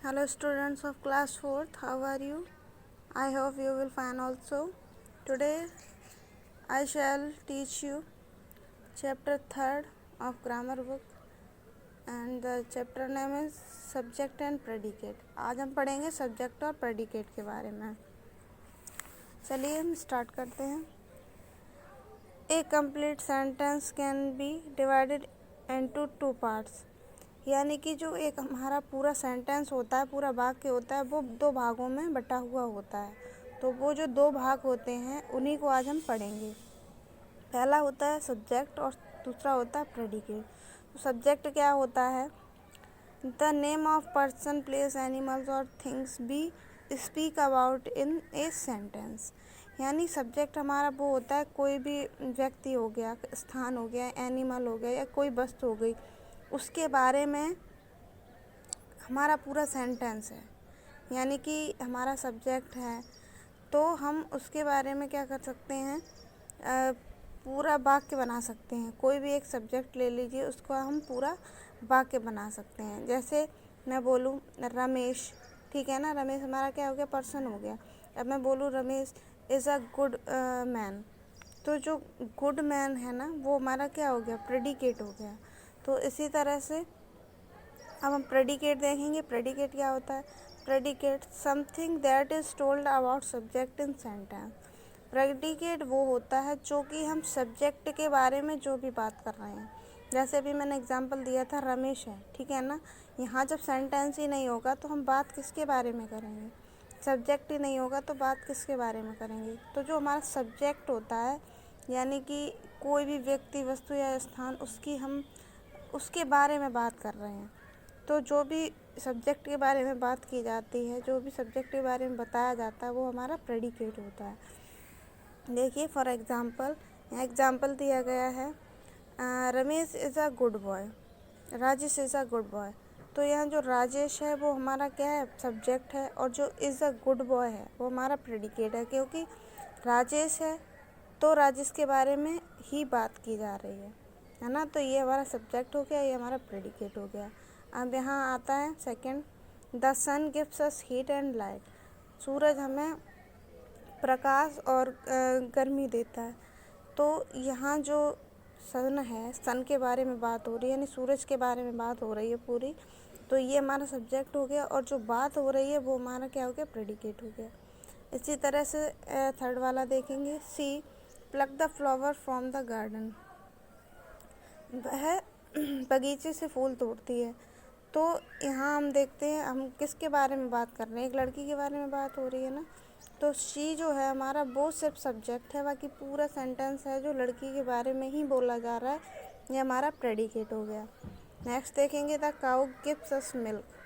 Hello students of class 4th, how are you? I hope you will fine also. Today I shall teach you chapter 3rd of grammar book and the chapter name is subject and predicate. आज हम पढ़ेंगे subject और predicate के बारे में। चलिए हम start करते हैं। A complete sentence can be divided into two parts. यानी कि जो एक हमारा पूरा सेंटेंस होता है, पूरा वाक्य होता है, वो दो भागों में बटा हुआ होता है। तो वो जो दो भाग होते हैं उन्हीं को आज हम पढ़ेंगे। पहला होता है सब्जेक्ट और दूसरा होता है प्रेडिकेट। तो सब्जेक्ट क्या होता है? The name of person, place, animals और things be speak about in a sentence. यानी सब्जेक्ट हमारा वो होता है, कोई भी व्यक्ति हो गया, स्थान हो गया, एनिमल हो गया या कोई वस्तु हो गई, उसके बारे में हमारा पूरा सेंटेंस है। यानी कि हमारा सब्जेक्ट है तो हम उसके बारे में क्या कर सकते हैं, पूरा वाक्य बना सकते हैं। कोई भी एक सब्जेक्ट ले लीजिए, उसको हम पूरा वाक्य बना सकते हैं। जैसे मैं बोलूँ रमेश, ठीक है ना, रमेश हमारा क्या हो गया, पर्सन हो गया। अब मैं बोलूँ Ramesh is a good man, तो जो गुड मैन है ना वो हमारा क्या हो गया, प्रेडिकेट हो गया। तो इसी तरह से अब हम प्रेडिकेट देखेंगे। प्रेडिकेट क्या होता है? Predicate something that is told about subject in sentence. Predicate वो होता है जो कि हम सब्जेक्ट के बारे में जो भी बात कर रहे हैं। जैसे अभी मैंने एग्जांपल दिया था रमेश है, ठीक है ना। यहाँ जब सेंटेंस ही नहीं होगा तो हम बात किसके बारे में करेंगे? सब्जेक्ट ही नहीं होगा तो बात किसके बारे में करेंगे? तो जो हमारा सब्जेक्ट होता है, यानी कि कोई भी व्यक्ति, वस्तु या स्थान, उसके बारे में बात कर रहे हैं। तो जो भी सब्जेक्ट के बारे में बात की जाती है, जो भी सब्जेक्ट के बारे में बताया जाता है, वो हमारा प्रेडिकेट होता है। देखिए फॉर एग्ज़ाम्पल, यहाँ एग्ज़ाम्पल दिया गया है, Ramesh is a good boy, Rajesh is a good boy. तो यहाँ जो राजेश है वो हमारा क्या है, सब्जेक्ट है, और जो इज़ अ गुड बॉय है वो हमारा प्रेडिकेट है। क्योंकि राजेश है तो राजेश के बारे में ही बात की जा रही है ना। तो ये हमारा सब्जेक्ट हो गया, ये हमारा प्रेडिकेट हो गया। अब यहाँ आता है second, the sun gives us heat and light. सूरज हमें प्रकाश और गर्मी देता है। तो यहाँ जो सन है, सन के बारे में बात हो रही है, यानी सूरज के बारे में बात हो रही है पूरी। तो ये हमारा सब्जेक्ट हो गया, और जो बात हो रही है वो हमारा क्या हो गया, प्रेडिकेट हो गया। इसी तरह से थर्ड वाला देखेंगे, she pluck the flower from the garden. वह बगीचे से फूल तोड़ती है। तो यहाँ हम देखते हैं हम किसके बारे में बात कर रहे हैं, एक लड़की के बारे में बात हो रही है ना। तो शी जो है हमारा वो सिर्फ सब्जेक्ट है, बाकी पूरा सेंटेंस है जो लड़की के बारे में ही बोला जा रहा है, ये हमारा प्रेडिकेट हो गया। नेक्स्ट देखेंगे, the cow gives us milk.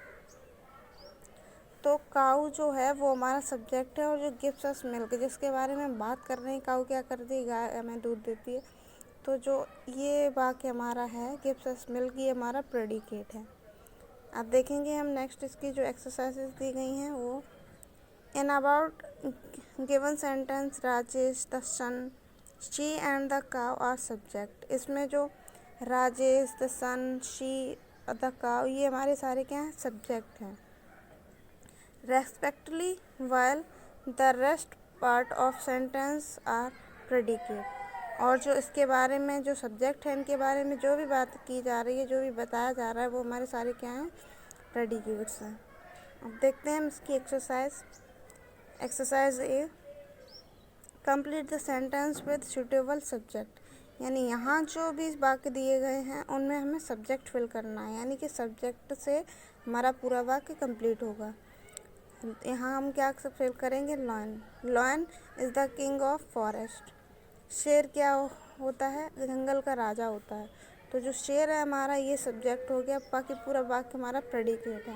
तो काऊ जो है वो हमारा सब्जेक्ट है, और जो गिव्स अस मिल्क, जिसके बारे में हम बात कर रहे हैं, काऊ क्या करती है, गाय हमें दूध देती है। तो जो ये वाक्य हमारा है गिव्स अस मिल्क, ये हमारा प्रेडिकेट है। अब देखेंगे हम नेक्स्ट इसकी जो एक्सरसाइजेज दी गई हैं वो, in about given sentence Rajesh, the sun, she and the cow are subject. इसमें जो Rajesh, the sun, she, the cow, ये हमारे सारे क्या हैं, सब्जेक्ट हैं respectively, while the rest part of sentence are predicate. और जो इसके बारे में जो सब्जेक्ट है, इनके बारे में जो भी बात की जा रही है, जो भी बताया जा रहा है, वो हमारे सारे क्या हैं, प्रेडिकेट्स हैं। अब देखते हैं हम इसकी exercise. Exercise A, complete the sentence with suitable subject. यानी यहाँ जो भी वाक्य दिए गए हैं उनमें हमें सब्जेक्ट फिल करना है, यानी कि सब्जेक्ट से हमारा पूरा वाक्य कंप्लीट होगा। यहाँ हम क्या फिल करेंगे, lion, lion is the king of forest. शेर क्या होता है, जंगल का राजा होता है। तो जो शेर है हमारा ये सब्जेक्ट हो गया, बाकी पूरा वाक्य हमारा प्रेडिकेट है।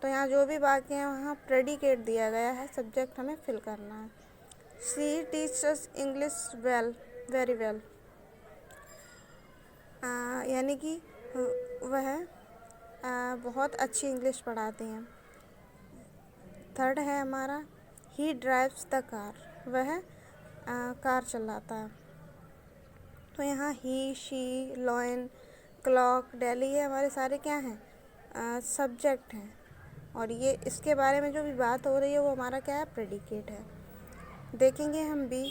तो यहाँ जो भी वाक्य है वहाँ प्रेडिकेट दिया गया है, सब्जेक्ट हमें फिल करना है। She teachers English well, very well. यानी कि वह बहुत अच्छी इंग्लिश पढ़ाती हैं। थर्ड है हमारा, ही ड्राइव्स द कार, वह कार चलाता है। तो यहाँ ही, शी, लॉयन, क्लॉक, डेली, ये हमारे सारे क्या हैं, सब्जेक्ट हैं। और ये इसके बारे में जो भी बात हो रही है वो हमारा क्या है, प्रेडिकेट है। देखेंगे हम B,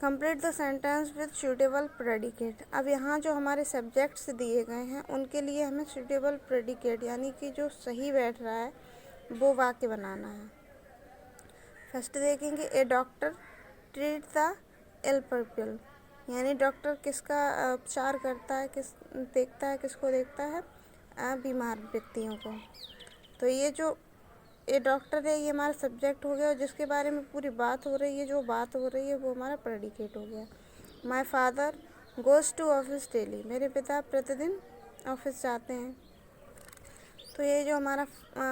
complete the sentence with suitable predicate. अब यहाँ जो हमारे सब्जेक्ट्स दिए गए हैं उनके लिए हमें सूटेबल प्रेडिकेट यानी कि जो सही बैठ रहा है वो वाक्य बनाना है। फर्स्ट देखेंगे, a doctor treat the ill people, यानी डॉक्टर किसका उपचार करता है, किसको देखता है, बीमार व्यक्तियों को। तो ये जो ए डॉक्टर है ये हमारा सब्जेक्ट हो गया, और जिसके बारे में पूरी बात हो रही है, जो बात हो रही है वो हमारा प्रेडिकेट हो गया। My father goes to office daily, मेरे पिता प्रतिदिन ऑफिस जाते हैं। तो ये जो हमारा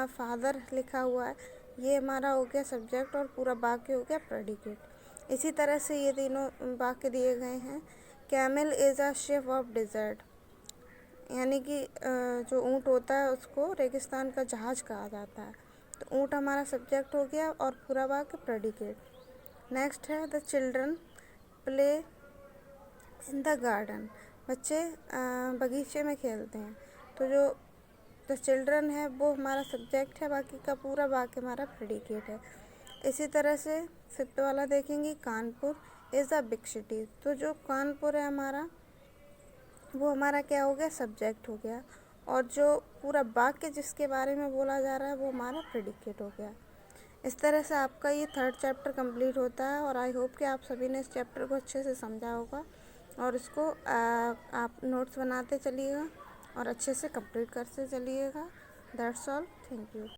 फादर लिखा हुआ है ये हमारा हो गया सब्जेक्ट, और पूरा वाक्य हो गया प्रेडिकेट। इसी तरह से ये तीनों वाक्य दिए गए हैं। Camel is a ship of desert, यानी कि जो ऊँट होता है उसको रेगिस्तान का जहाज़ कहा जाता है। तो ऊँट हमारा सब्जेक्ट हो गया और पूरा वाक्य प्रेडिकेट। नेक्स्ट है the children play in the garden, बच्चे बगीचे में खेलते हैं। तो जो द चिल्ड्रन है वो हमारा सब्जेक्ट है, बाकी का पूरा वाक्य हमारा प्रेडिकेट है। इसी तरह से फिफ्थ वाला देखेंगे, Kanpur is a big city. तो जो कानपुर है हमारा वो हमारा क्या हो गया, सब्जेक्ट हो गया, और जो पूरा वाक्य जिसके बारे में बोला जा रहा है वो हमारा प्रेडिकेट हो गया। इस तरह से आपका ये थर्ड चैप्टर कंप्लीट होता है, और आई होप कि आप सभी ने इस चैप्टर को अच्छे से समझा होगा, और इसको आप नोट्स बनाते चलिएगा और अच्छे से कंप्लीट करते चलिएगा। That's all, thank you.